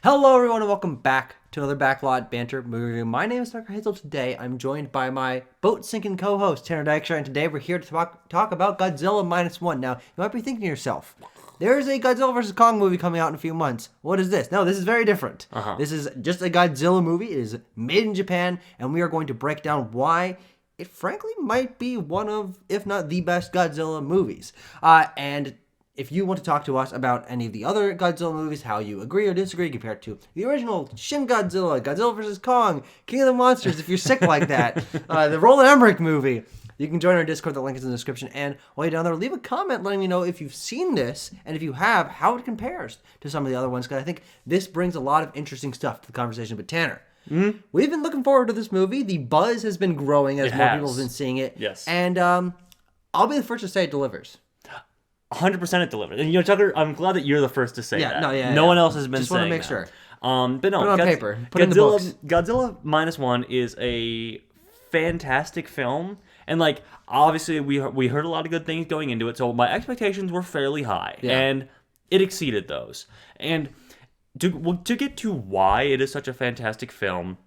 Hello, everyone, and welcome back to another Backlot Banter movie review. My name is Dr. Hazel. Today, I'm joined by my boat-sinking co-host, Tanner Dykstra, and today we're here to talk about Godzilla Minus One. Now, you might be thinking to yourself, there's a Godzilla vs. Kong movie coming out in a few months. What is this? No, this is very different. This is just a Godzilla movie. It is made in Japan, and we are going to break down why it frankly might be one of, if not the best Godzilla movies. And if you want to talk to us about any of the other Godzilla movies, how you agree or disagree compared to the original Shin Godzilla, Godzilla vs. Kong, King of the Monsters, if you're sick like that, the Roland Emmerich movie, you can join our Discord. The link is in the description. And while you're down there, leave a comment letting me know if you've seen this, and if you have, how it compares to some of the other ones, because I think this brings a lot of interesting stuff to the conversation. But Tanner, we've been looking forward to this movie. The buzz has been growing as more people have been seeing it. Yes. And I'll be the first to say it delivers. 100% it delivered. And Tucker, I'm glad that you're the first to say that. No one else has been just saying want to make sure. But no, put it on paper. Put it in the books. Godzilla Minus One is a fantastic film. And obviously we heard a lot of good things going into it, so my expectations were fairly high. Yeah. And it exceeded those. And to get to why it is such a fantastic film,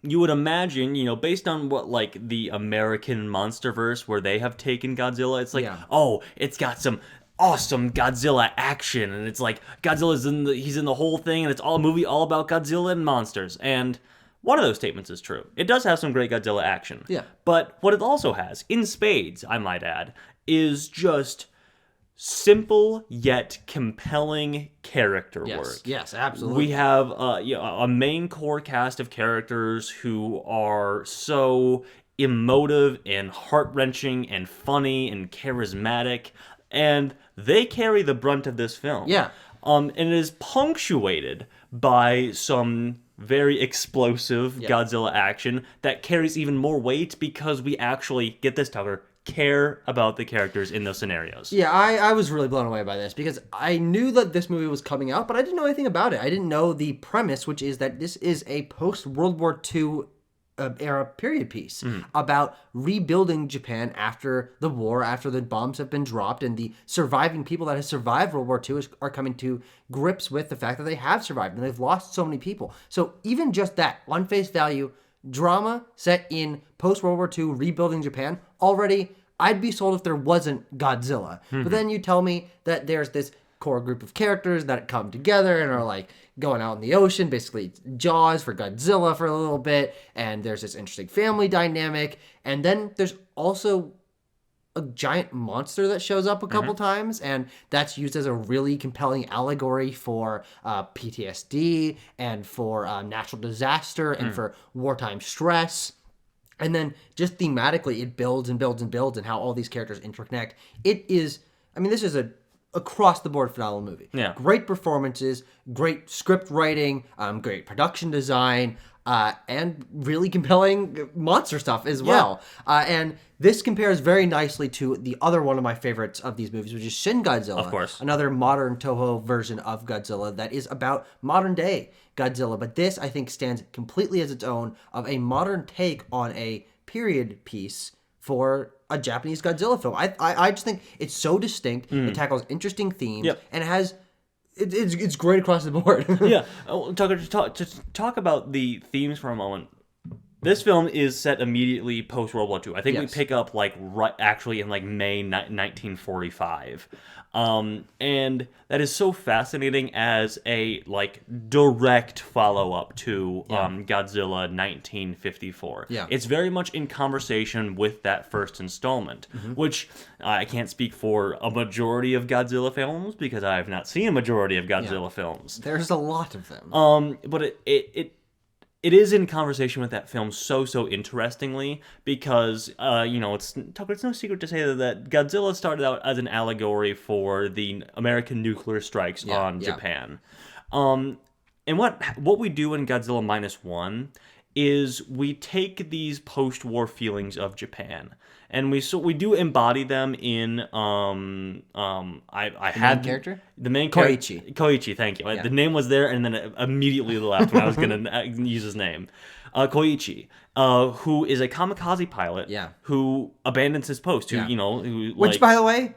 you would imagine, based on what, the American Monsterverse, where they have taken Godzilla, it's it's got some awesome Godzilla action, and it's Godzilla's he's in the whole thing, and it's all a movie all about Godzilla and monsters, and one of those statements is true. It does have some great Godzilla action. Yeah. But what it also has, in spades, I might add, is just simple yet compelling character work. Yes, absolutely. We have a main core cast of characters who are so emotive and heart-wrenching and funny and charismatic, and they carry the brunt of this film. Yeah. And it is punctuated by some very explosive Godzilla action that carries even more weight because we actually, get this, Tucker, care about the characters in those scenarios. Yeah, I was really blown away by this because I knew that this movie was coming out, but I didn't know anything about it. I didn't know the premise, which is that this is a post-World War II era period piece about rebuilding Japan after the war, after the bombs have been dropped, and the surviving people that have survived World War II are coming to grips with the fact that they have survived and they've lost so many people. So even just that, on face value, drama set in post-World War II, rebuilding Japan, already, I'd be sold if there wasn't Godzilla. But then you tell me that there's this core group of characters that come together and are going out in the ocean, basically Jaws for Godzilla for a little bit, and there's this interesting family dynamic, and then there's also a giant monster that shows up a couple times, and that's used as a really compelling allegory for PTSD and for natural disaster and for wartime stress. And then just thematically, it builds and builds and builds, and how all these characters interconnect. It is, this is a across-the-board phenomenal movie. Yeah. Great performances, great script writing, great production design, and really compelling monster stuff as well. And this compares very nicely to the other one of my favorites of these movies, which is Shin Godzilla. Of course. Another modern Toho version of Godzilla that is about modern-day Godzilla. But this, I think, stands completely as its own of a modern take on a period piece for a Japanese Godzilla film. I just think it's so distinct. It tackles interesting themes, and it has... It's great across the board. Yeah. Tucker, to talk about the themes for a moment, this film is set immediately post-World War II. I think we pick up actually in May 1945. And that is so fascinating as a direct follow-up to Godzilla 1954. Yeah. It's very much in conversation with that first installment, which I can't speak for a majority of Godzilla films because I have not seen a majority of Godzilla films. There's a lot of them. But it is in conversation with that film so interestingly because, it's no secret to say that Godzilla started out as an allegory for the American nuclear strikes on Japan. And what we do in Godzilla Minus One is we take these post-war feelings of Japan and we do embody them in main character? The main Koichi. Koichi, thank you. The name was there and then it immediately left when I was going to use his name. Koichi, who is a kamikaze pilot who abandons his post, Which, by the way,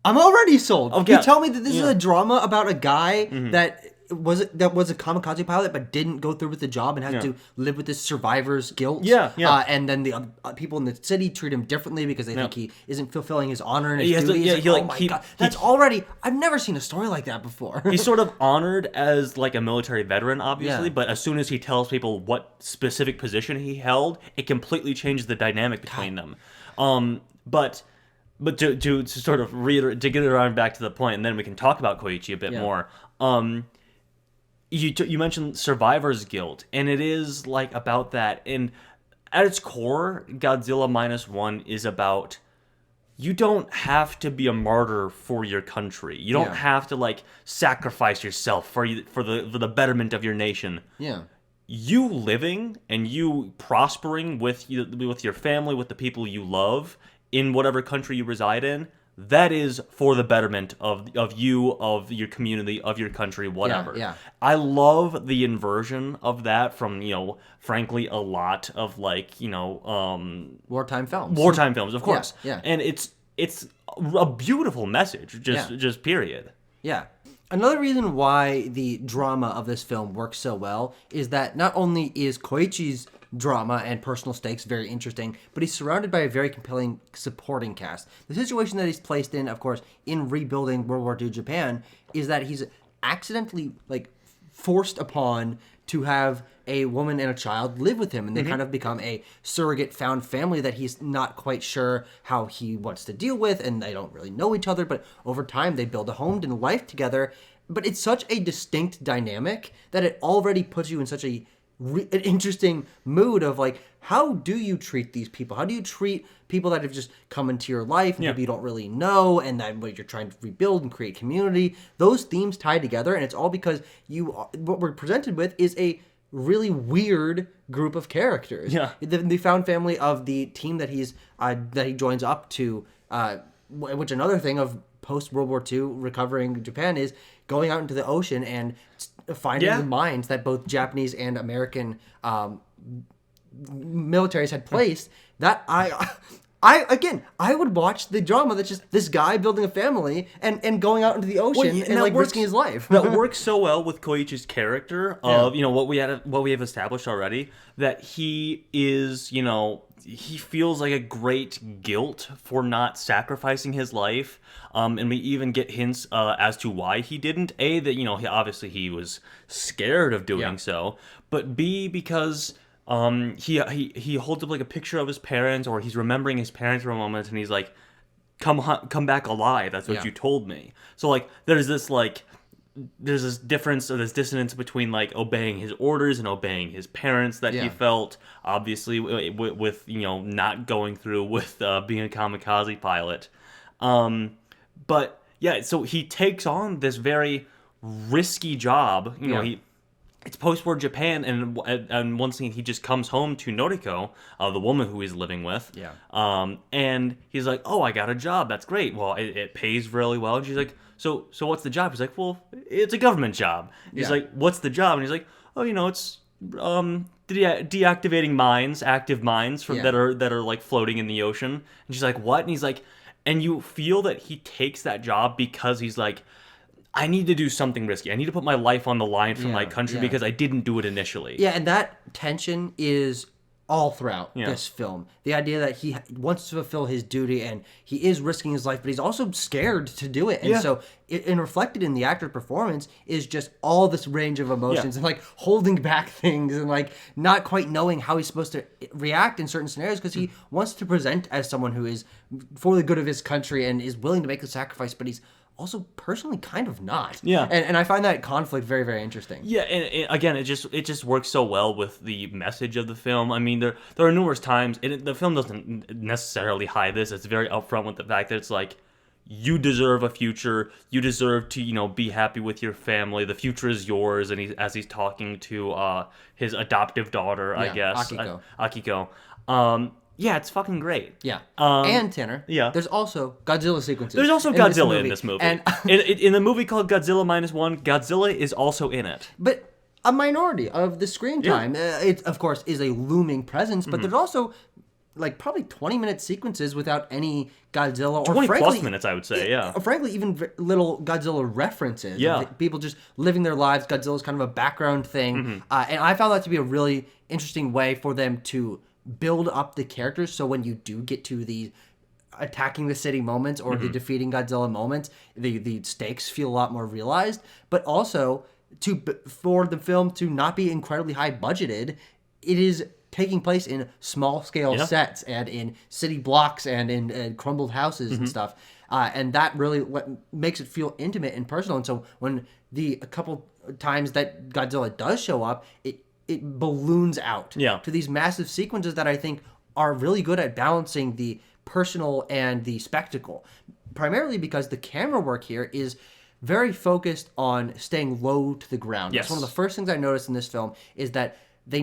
I'm already sold. You tell me that this is a drama about a guy that was a kamikaze pilot, but didn't go through with the job and had to live with this survivor's guilt. Yeah. And then the people in the city treat him differently because they think he isn't fulfilling his honor and his duties. God, that's already. I've never seen a story like that before. He's sort of honored as like a military veteran, obviously, but as soon as he tells people what specific position he held, it completely changes the dynamic between them. But to sort of reiterate, to get it around back to the point, and then we can talk about Koichi a bit more. You mentioned survivor's guilt, and it is like about that. And at its core, Godzilla Minus One is about you don't have to be a martyr for your country. You don't have to like sacrifice yourself for the betterment of your nation. Yeah. You living and you prospering with your family, with the people you love in whatever country you reside in. That is for the betterment of you, of your community, of your country, whatever. Yeah. I love the inversion of that from, frankly, a lot of like, wartime films. Wartime films, of course. Yeah. And it's a beautiful message, just period. Yeah. Another reason why the drama of this film works so well is that not only is Koichi's drama and personal stakes very interesting, but he's surrounded by a very compelling supporting cast. The situation that he's placed in, of course, in rebuilding World War II Japan, is that he's accidentally like forced upon to have a woman and a child live with him, and they kind of become a surrogate found family that he's not quite sure how he wants to deal with, and they don't really know each other, but over time they build a home and life together. But it's such a distinct dynamic that it already puts you in such an interesting mood of like, how do you treat these people? How do you treat people that have just come into your life and maybe you don't really know, and that you're trying to rebuild and create community? Those themes tie together, and it's all because what we're presented with is a really weird group of characters. Yeah, the found family of the team that he joins up to, which another thing of post World War II recovering Japan is going out into the ocean and finding the mines that both Japanese and American militaries had placed. That I would watch the drama that's just this guy building a family and going out into the ocean and like risking his life. That works so well with Koichi's character of what we have established already, that he is he feels like a great guilt for not sacrificing his life, and we even get hints as to why he didn't. A, that he was scared of doing so, but B, because he holds up like a picture of his parents, or he's remembering his parents for a moment, and he's like, come back alive, that's what you told me. So like there's this difference, or this dissonance between like obeying his orders and obeying his parents that he felt, obviously with not going through with being a kamikaze pilot. But yeah, so he takes on this very risky job. It's post-war Japan, and once again, he just comes home to Noriko, the woman who he's living with. And he's like, "Oh, I got a job. That's great. Well, it pays really well." And she's like, "So what's the job?" He's like, "Well, it's a government job." He's like, "What's the job?" And he's like, "Oh, it's deactivating mines, active mines that are like floating in the ocean." And she's like, "What?" And he's like, and you feel that he takes that job because he's like, I need to do something risky. I need to put my life on the line for my country because I didn't do it initially. Yeah, and that tension is all throughout this film. The idea that he wants to fulfill his duty and he is risking his life, but he's also scared to do it. And so, and reflected in the actor's performance is just all this range of emotions and like holding back things and like not quite knowing how he's supposed to react in certain scenarios because he wants to present as someone who is for the good of his country and is willing to make the sacrifice, but he's also personally kind of not. And I find that conflict very, very interesting. And again, it just works so well with the message of the film. I mean, there are numerous times, and the film doesn't necessarily hide this. It's very upfront with the fact that it's like, you deserve a future. You deserve to, be happy with your family. The future is yours. And as he's talking to his adoptive daughter, I guess, Akiko. Yeah, it's fucking great. Yeah. And Tanner, there's also Godzilla sequences. There's also Godzilla in this movie. And in the movie called Godzilla Minus One, Godzilla is also in it. But a minority of the screen time. It, of course, is a looming presence, but there's also like probably 20-minute sequences without any Godzilla, or 20 frankly, plus minutes, I would say, yeah. Frankly, even little Godzilla references. Yeah. People just living their lives. Godzilla's kind of a background thing. And I found that to be a really interesting way for them to build up the characters. So when you do get to the attacking the city moments or the defeating Godzilla moments, the stakes feel a lot more realized. But also, for the film to not be incredibly high budgeted, it is taking place in small scale sets and in city blocks and in crumbled houses and stuff, and that really makes it feel intimate and personal. And so when a couple times that Godzilla does show up, it balloons out to these massive sequences that I think are really good at balancing the personal and the spectacle, primarily because the camera work here is very focused on staying low to the ground. Yes. That's one of the first things I noticed in this film, is that they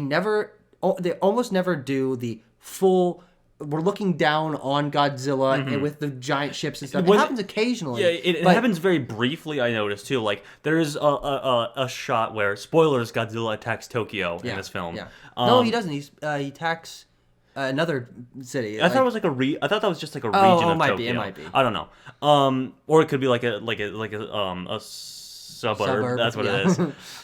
almost never do the full, we're looking down on Godzilla and with the giant ships and stuff. It happens occasionally. Yeah, it happens very briefly, I noticed, too. Like, there's a shot where, spoilers, Godzilla attacks Tokyo in this film. Yeah. No, he doesn't. He attacks another city. I thought it was like I thought that was just like a region of Tokyo. It might be. I don't know. Or it could be like a suburb. That's what it is.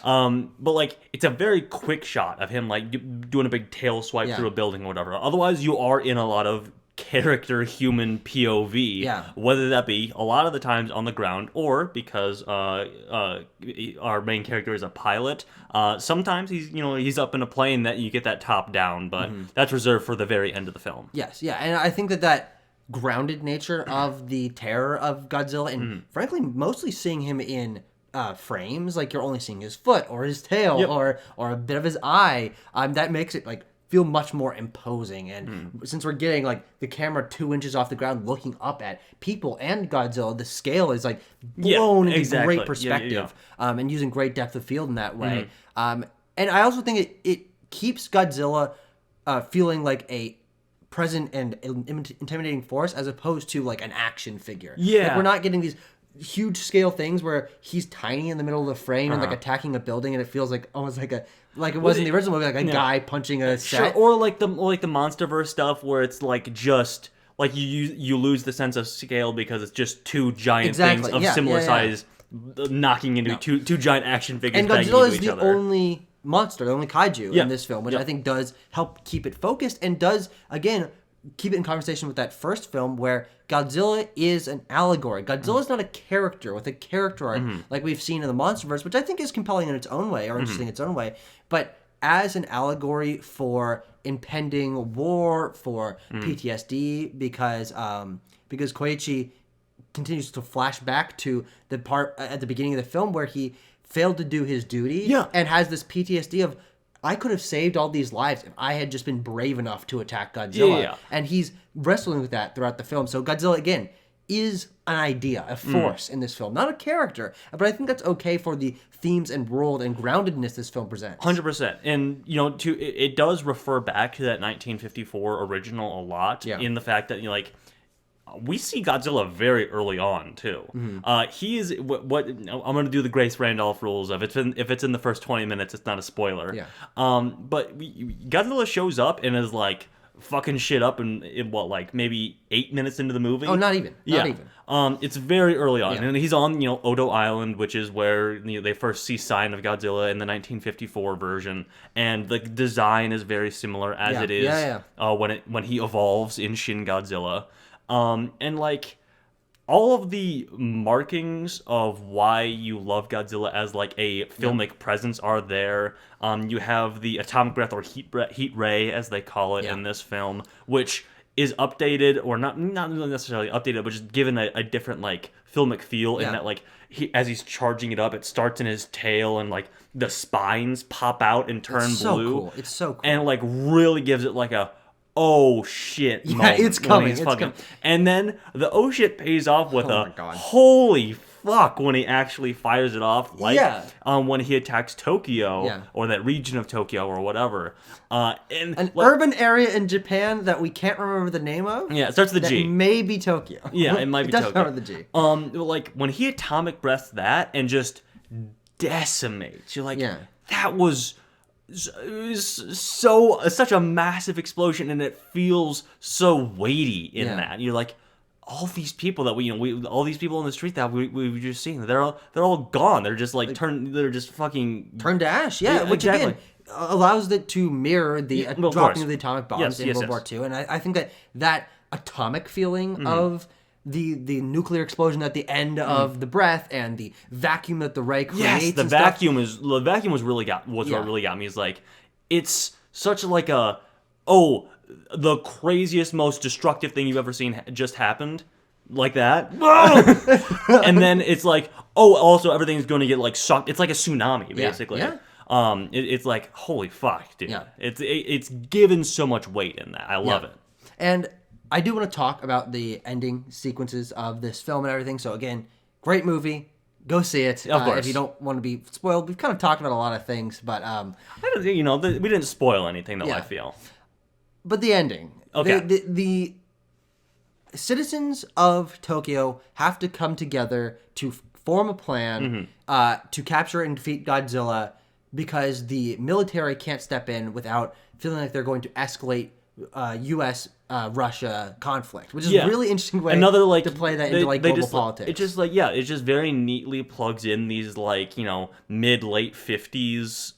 But like, it's a very quick shot of him like doing a big tail swipe through a building or whatever. Otherwise, you are in a lot of character human POV, whether that be a lot of the times on the ground or because our main character is a pilot. Sometimes he's up in a plane that you get that top down, but that's reserved for the very end of the film. Yes, yeah, and I think that grounded nature of the terror of Godzilla, and frankly, mostly seeing him in frames, like you're only seeing his foot or his tail or a bit of his eye, that makes it like feel much more imposing. And since we're getting like the camera 2 inches off the ground looking up at people and Godzilla, the scale is like blown into great perspective, and using great depth of field in that way. And I also think it keeps Godzilla feeling like a present and intimidating force as opposed to like an action figure. Like, we're not getting these huge scale things where he's tiny in the middle of the frame and like attacking a building, and it feels like almost like it was in the original movie, like a guy punching a set. Or like the MonsterVerse stuff where it's like just like you lose the sense of scale because it's just two giant things of similar size knocking into two giant action figures. And Godzilla is the only monster, the only kaiju in this film, which I think does help keep it focused and does, again, keep it in conversation with that first film where Godzilla is an allegory. Godzilla is not a character with a character arc like we've seen in the MonsterVerse, which I think is compelling in its own way or interesting in its own way, but as an allegory for impending war, for PTSD, because Koichi continues to flash back to the part at the beginning of the film where he failed to do his duty and has this PTSD of, I could have saved all these lives if I had just been brave enough to attack Godzilla. And he's wrestling with that throughout the film. So Godzilla, again, is an idea, a force in this film, not a character. But I think that's okay for the themes and world and groundedness this film presents. 100%. And, it does refer back to that 1954 original a lot in the fact that, we see Godzilla very early on too. He is what I'm going to do the Grace Randolph rules of if it's in the first 20 minutes, it's not a spoiler. But Godzilla shows up and is like fucking shit up in what, maybe 8 minutes into the movie? Oh, not even. Not even. It's very early on, and he's on Odo Island, which is where they first see sign of Godzilla in the 1954 version, and the design is very similar as it is when he evolves in Shin Godzilla. And all of the markings of why you love Godzilla as a filmic presence are there. You have the atomic breath or heat ray, as they call it in this film, which is updated, or not necessarily updated, but just given a different filmic feel in that as he's charging it up, it starts in his tail and the spines pop out and turn blue. It's so cool. And really gives it a oh shit moment. It's coming. It's coming. And then the oh shit pays off with holy fuck when he actually fires it off, when he attacks Tokyo or that region of Tokyo or whatever. An urban area in Japan that we can't remember the name of. Yeah, it starts with the G. It may be Tokyo. Yeah, it might be Tokyo. It does start with the G. When he atomic breaths that and just decimates, you're that was such a massive explosion, and it feels so weighty in that. You're like, all these people that all these people in the street that we've just seen, they're all gone. They're just like they're just fucking turned to ash. Yeah, which again allows it to mirror the dropping of the atomic bombs in World War II. And I think that atomic feeling of the nuclear explosion at the end of the breath and the vacuum that the ray creates. Yes, the vacuum was what really got me. Is like, it's such like the craziest, most destructive thing you've ever seen just happened, like that. And then it's like, also everything's going to get like sucked. It's like a tsunami, basically. Yeah. It's like, holy fuck, dude. Yeah. It's given so much weight in that. I love it. And I do want to talk about the ending sequences of this film and everything. So again, great movie. Go see it. Of course. If you don't want to be spoiled. We've kind of talked about a lot of things, but we didn't spoil anything, though. I feel. But the ending. Okay. The citizens of Tokyo have to come together to form a plan to capture and defeat Godzilla, because the military can't step in without feeling like they're going to escalate U.S. Russia conflict, which is a really interesting way to play that into global politics. It just it just very neatly plugs in these mid to late 40s,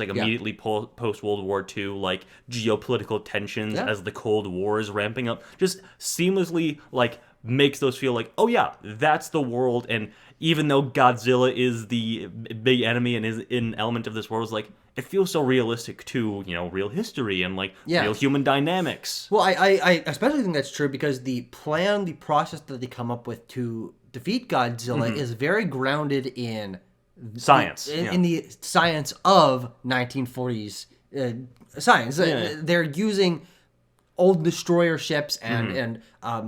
immediately post World War II, geopolitical tensions as the Cold War is ramping up. Just seamlessly makes those feel like, oh yeah, that's the world. And even though Godzilla is the big enemy and is an element of this world, it feels so realistic to real history and real human dynamics. Well, I especially think that's true because the process that they come up with to defeat Godzilla is very grounded in science, in the science of 1940s science. They're using old destroyer ships and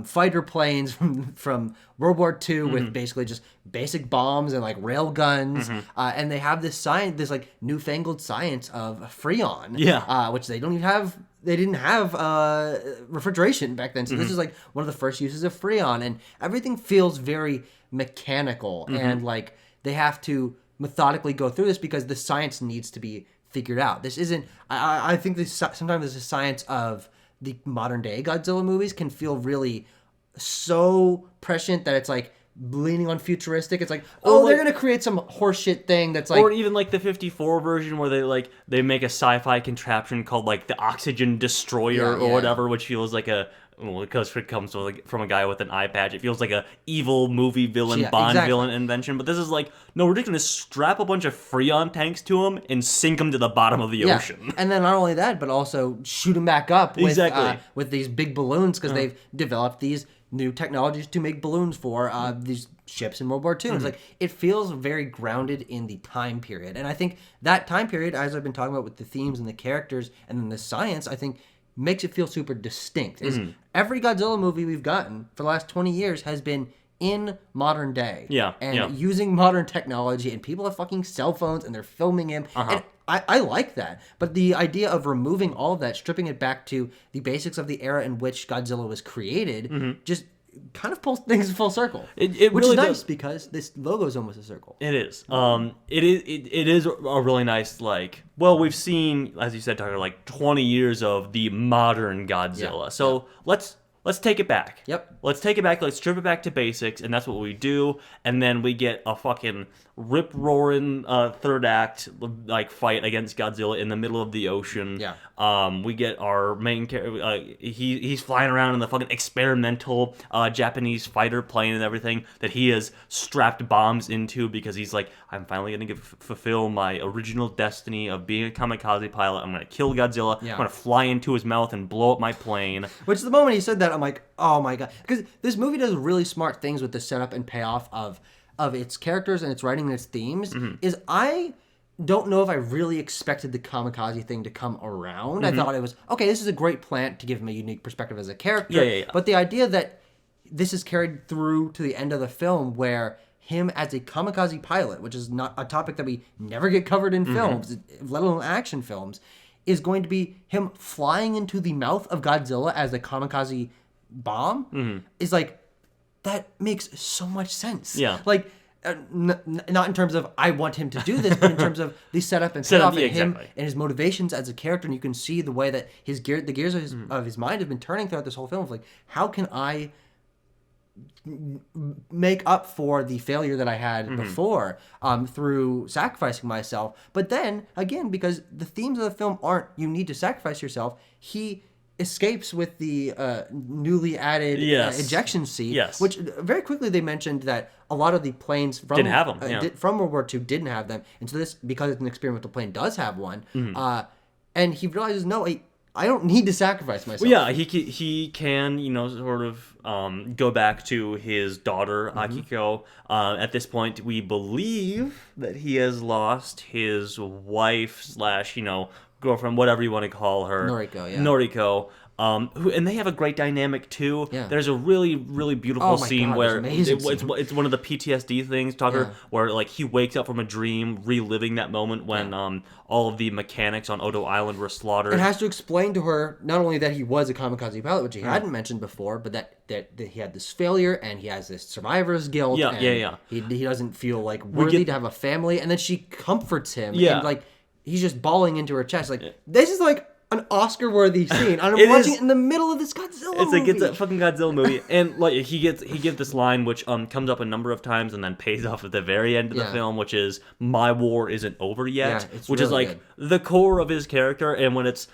fighter planes from World War II with basically just basic bombs and rail guns, and they have this newfangled science of Freon, which they don't even have. They didn't have refrigeration back then, so this is one of the first uses of Freon, and everything feels very mechanical, and they have to methodically go through this because the science needs to be figured out. This isn't. I think sometimes this is science of the modern day Godzilla movies can feel really so prescient that it's leaning on futuristic. It's they're gonna create some horseshit thing that's or even the 54 version where they make a sci-fi contraption called the Oxygen Destroyer or whatever, which feels because it comes from a guy with an eye patch, it feels like a evil movie villain, villain invention. But this is no, we're just gonna strap a bunch of Freon tanks to him and sink them to the bottom of the ocean. And then not only that, but also shoot them back up with these big balloons, because they've developed these new technologies to make balloons for these ships in World War II. It's it feels very grounded in the time period, and I think that time period, as I've been talking about with the themes and the characters and then the science, I think makes it feel super distinct. Every Godzilla movie we've gotten for the last 20 years has been in modern day. Using modern technology, and people have fucking cell phones and they're filming him. And I like that. But the idea of removing all of that, stripping it back to the basics of the era in which Godzilla was created, just kind of pulls things full circle. Which really is nice because this logo is almost a circle. It is. It is a really nice, we've seen, as you said, Tucker, 20 years of the modern Godzilla. So let's take it back. Yep. Let's take it back. Let's strip it back to basics, and that's what we do. And then we get a fucking rip-roaring third act fight against Godzilla in the middle of the ocean. We get our main character. He's flying around in the fucking experimental Japanese fighter plane and everything that he has strapped bombs into because he's I'm finally going to fulfill my original destiny of being a kamikaze pilot. I'm going to kill Godzilla. I'm going to fly into his mouth and blow up my plane. Which the moment he said that, I'm like, oh my god. Because this movie does really smart things with the setup and payoff of its characters and its writing and its themes. Is I don't know if I really expected the kamikaze thing to come around. I thought it was, okay, this is a great plant to give him a unique perspective as a character. But the idea that this is carried through to the end of the film where him as a kamikaze pilot, which is not a topic that we never get covered in films, let alone action films, is going to be him flying into the mouth of Godzilla as a kamikaze bomb, is that makes so much sense. Not in terms of I want him to do this, but in terms of the setup and payoff and him and his motivations as a character. And you can see the way that the gears of his mind have been turning throughout this whole film. Of like, how can I make up for the failure that I had before through sacrificing myself? But then again, because the themes of the film aren't you need to sacrifice yourself, he escapes with the newly added ejection seat, which very quickly they mentioned that a lot of the planes from didn't have them, from World War II didn't have them, and so this, because it's an experimental plane, does have one. And he realizes, no, I don't need to sacrifice myself. Well, yeah, he can, sort of go back to his daughter, Akiko. At this point, we believe that he has lost his wife / girlfriend, whatever you want to call her. Noriko. And they have a great dynamic too. Yeah. There's a really, really beautiful scene where it's one of the PTSD things, Tucker, where like he wakes up from a dream, reliving that moment when all of the mechanics on Odo Island were slaughtered. And has to explain to her not only that he was a kamikaze pilot, which he hadn't mentioned before, but that he had this failure and he has this survivor's guilt. He doesn't feel like worthy to have a family, and then she comforts him. And like he's just bawling into her chest. Like this is like an Oscar-worthy scene. I'm watching it in the middle of this Godzilla movie. It's a fucking Godzilla movie, and like he gives this line which comes up a number of times and then pays off at the very end of the film, which is "My war isn't over yet," which is like the core of his character. And when it's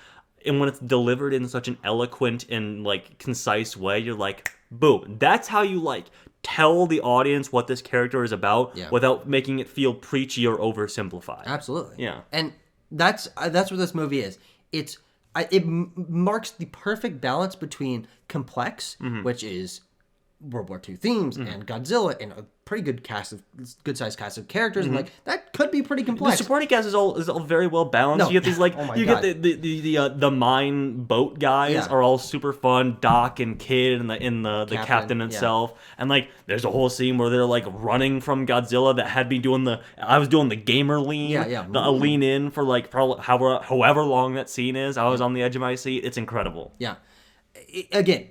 delivered in such an eloquent and like concise way, you're like, boom, that's how you like tell the audience what this character is about without making it feel preachy or oversimplified. Absolutely. Yeah. And that's what this movie is. It marks the perfect balance between complex, which is World War II themes, and Godzilla, and a pretty good sized cast of characters, and like that could be pretty complex. The supporting cast is all very well balanced. You get these like get the mine boat guys are all super fun. Doc and Kid and the captain itself, and like there's a whole scene where they're like running from Godzilla that had me doing I was doing the gamer lean, the lean in for like probably however long that scene is. I was on the edge of my seat. It's incredible. Yeah, again,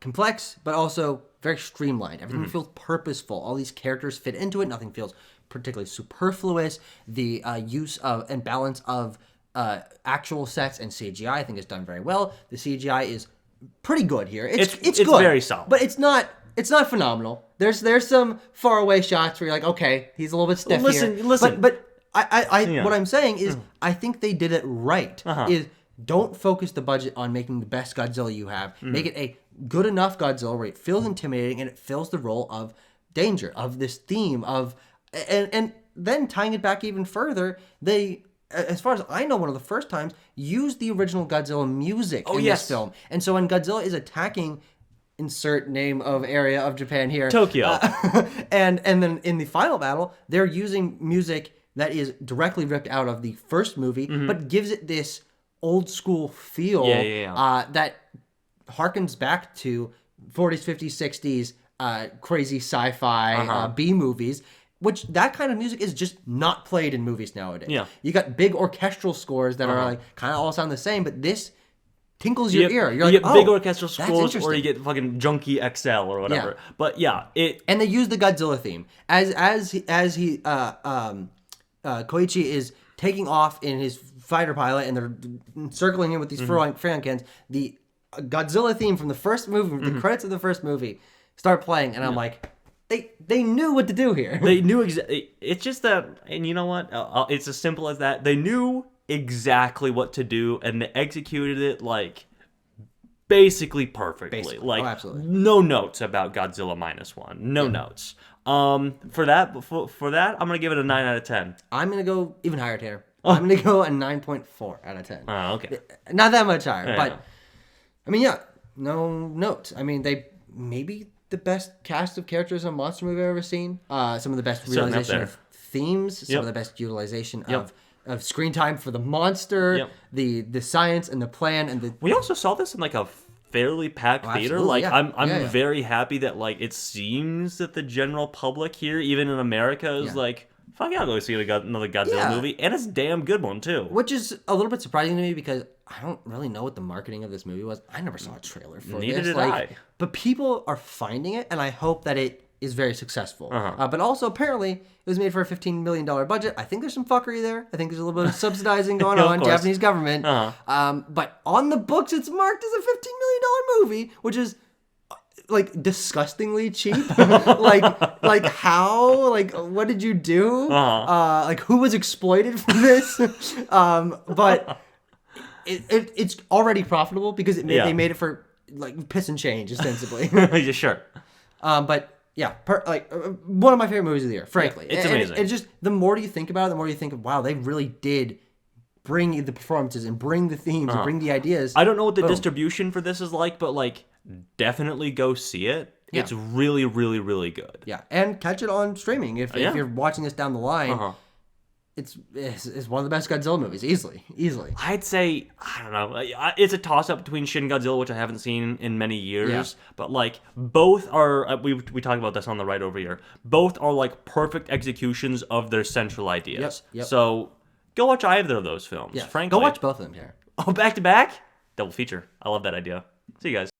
complex, but also very streamlined. Everything feels purposeful. All these characters fit into it. Nothing feels particularly superfluous. The use of and balance of actual sets and CGI, I think, is done very well. The CGI is pretty good here. It's good, very solid, but it's not phenomenal. There's some faraway shots where you're like, okay, he's a little bit stiff here. Listen, but I what I'm saying is, I think they did it right. Is don't focus the budget on making the best Godzilla you have. Make it a good enough Godzilla where it feels intimidating and it fills the role of danger, of this theme of, and then tying it back even further, they, as far as I know, one of the first times used the original Godzilla music in this film. And so when Godzilla is attacking, insert name of area of Japan here, Tokyo, and then in the final battle, they're using music that is directly ripped out of the first movie, but gives it this old school feel that harkens back to 40s, 50s, 60s crazy sci-fi B movies, which that kind of music is just not played in movies nowadays. Yeah. You got big orchestral scores that are like kind of all sound the same, but this tinkles your ear. You get big orchestral scores, or you get fucking Junkie XL or whatever. Yeah. But and they use the Godzilla theme as Koichi is taking off in his fighter pilot, and they're circling him with these Freon cans. The Godzilla theme from the first movie, the credits of the first movie, start playing, and I'm like, they knew what to do here. They knew exactly. It's just that, and you know what? It's as simple as that. They knew exactly what to do, and they executed it like basically perfectly. Like absolutely. No notes about Godzilla Minus One. No notes. For that, I'm gonna give it a 9 out of 10. I'm gonna go even higher, Tanner. I'm gonna go a 9.4 out of 10. Oh, okay. Not that much higher, but I mean, no notes. I mean, they maybe the best cast of characters in a monster movie I've ever seen. Some of the best realization of themes. Some of the best utilization of screen time for the monster, the science and the plan, and the. We also saw this in like a fairly packed theater. Like I'm very happy that like it seems that the general public here, even in America, is like, fuck yeah, I'll go see another Godzilla movie, and it's a damn good one too. Which is a little bit surprising to me because I don't really know what the marketing of this movie was. I never saw a trailer for Neither this. did I. But people are finding it, and I hope that it is very successful. But also, apparently, it was made for a $15 million budget. I think there's some fuckery there. I think there's a little bit of subsidizing going on, Japanese government. But on the books, it's marked as a $15 million movie, which is like disgustingly cheap. like how? Like, what did you do? Like, who was exploited for this? But it's already profitable because they made it for like piss and change, ostensibly. Yeah, sure. But yeah, one of my favorite movies of the year, frankly. Yeah, it's amazing. It's just, the more you think about it, the more you think of, wow, they really did bring the performances and bring the themes and bring the ideas. I don't know what the distribution for this is like, but like, definitely go see it. Yeah. It's really, really, really good. Yeah, and catch it on streaming if you're watching this down the line. It's one of the best Godzilla movies, easily. I'd say, I don't know, it's a toss-up between Shin Godzilla, which I haven't seen in many years, but like, both are, we talked about this on the right over here, both are like perfect executions of their central ideas. Yep. So, go watch either of those films, frankly. Go watch both of them here. Oh, back to back? Double feature. I love that idea. See you guys.